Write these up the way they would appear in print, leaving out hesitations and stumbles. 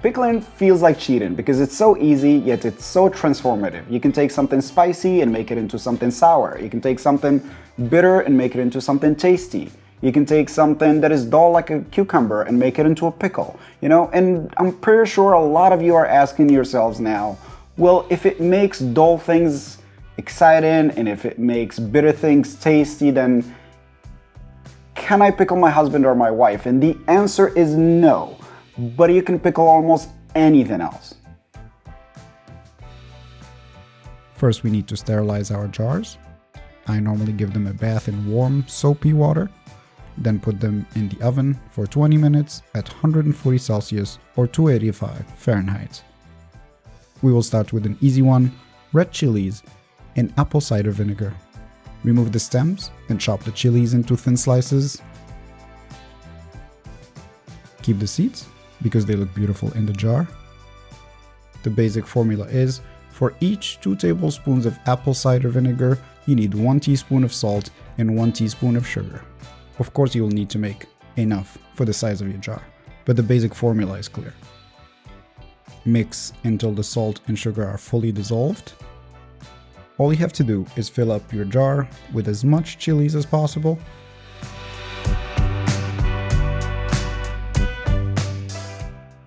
Pickling feels like cheating because it's so easy, yet it's so transformative. You can take something spicy and make it into something sour. You can take something bitter and make it into something tasty. You can take something that is dull like a cucumber and make it into a pickle, you know? And I'm pretty sure a lot of you are asking yourselves now, well, if it makes dull things exciting and if it makes bitter things tasty, then can I pickle my husband or my wife? And the answer is no. But you can pickle almost anything else. First, we need to sterilize our jars. I normally give them a bath in warm, soapy water, then put them in the oven for 20 minutes at 140 Celsius or 285 Fahrenheit. We will start with an easy one, red chilies in apple cider vinegar. Remove the stems and chop the chilies into thin slices. Keep the seeds, because they look beautiful in the jar. The basic formula is, for each 2 tablespoons of apple cider vinegar, you need 1 teaspoon of salt and 1 teaspoon of sugar. Of course, you will need to make enough for the size of your jar, but the basic formula is clear. Mix until the salt and sugar are fully dissolved. All you have to do is fill up your jar with as much chilies as possible.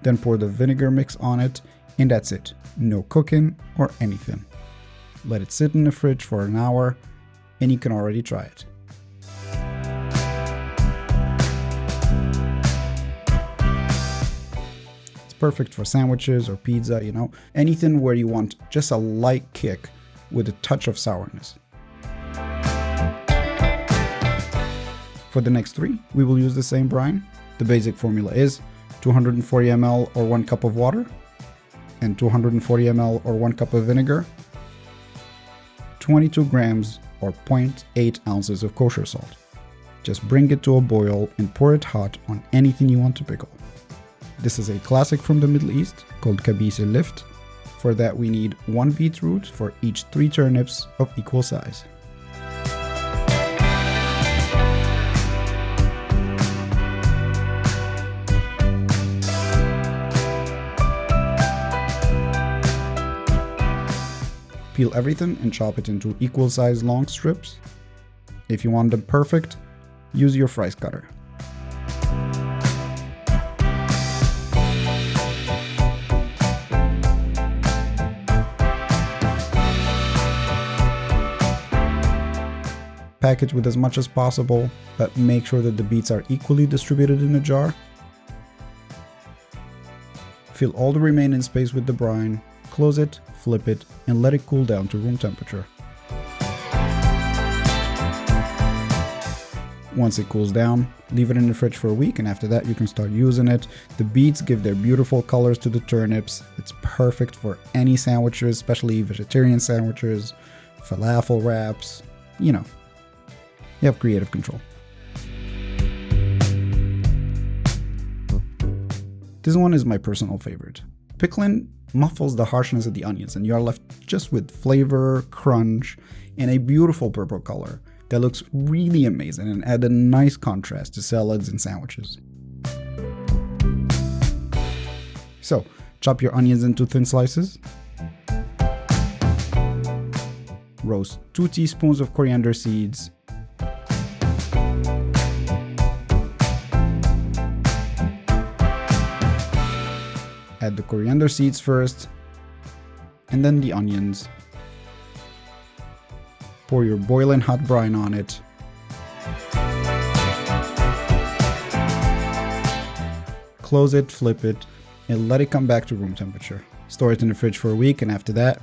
Then pour the vinegar mix on it, and that's it. No cooking or anything. Let it sit in the fridge for an hour, and you can already try it. It's perfect for sandwiches or pizza, you know, anything where you want just a light kick with a touch of sourness. For the next 3, we will use the same brine. The basic formula is 240 ml or 1 cup of water, and 240 ml or 1 cup of vinegar, 22 grams or 0.8 ounces of kosher salt. Just bring it to a boil and pour it hot on anything you want to pickle. This is a classic from the Middle East called Kabees lift. For that we need 1 beetroot for each 3 turnips of equal size. Peel everything and chop it into equal size long strips. If you want them perfect, use your fries cutter. Pack it with as much as possible, but make sure that the beets are equally distributed in the jar. Fill all the remaining space with the brine, close it, flip it, and let it cool down to room temperature. Once it cools down, leave it in the fridge for a week, and after that you can start using it. The beets give their beautiful colors to the turnips. It's perfect for any sandwiches, especially vegetarian sandwiches, falafel wraps, you know. You have creative control. This one is my personal favorite. Pickling muffles the harshness of the onions and you are left just with flavor, crunch, and a beautiful purple color that looks really amazing and add a nice contrast to salads and sandwiches. So, chop your onions into thin slices. Roast 2 teaspoons of coriander seeds. Add the coriander seeds first, and then the onions. Pour your boiling hot brine on it. Close it, flip it, and let it come back to room temperature. Store it in the fridge for a week, and after that,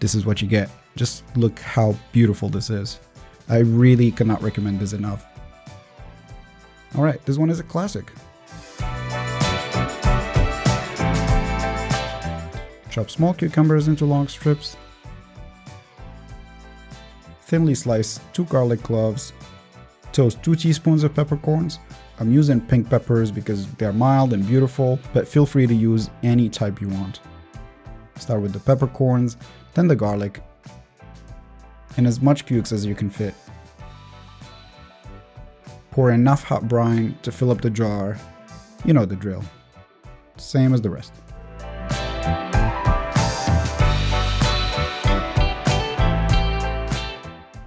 this is what you get. Just look how beautiful this is. I really cannot recommend this enough. Alright, this one is a classic. Chop small cucumbers into long strips. Thinly slice 2 garlic cloves. Toast 2 teaspoons of peppercorns. I'm using pink peppers because they're mild and beautiful, but feel free to use any type you want. Start with the peppercorns, then the garlic, and as much cukes as you can fit. Pour enough hot brine to fill up the jar. You know the drill. same as the rest.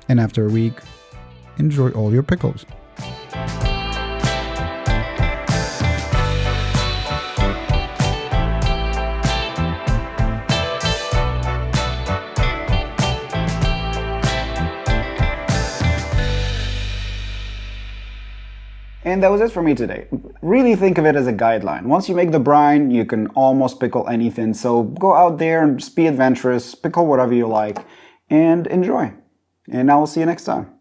And after a week, enjoy all your pickles. And that was it for me today. Really think of it as a guideline. Once you make the brine, you can almost pickle anything. So go out there and just be adventurous, pickle whatever you like, and enjoy. And I will see you next time.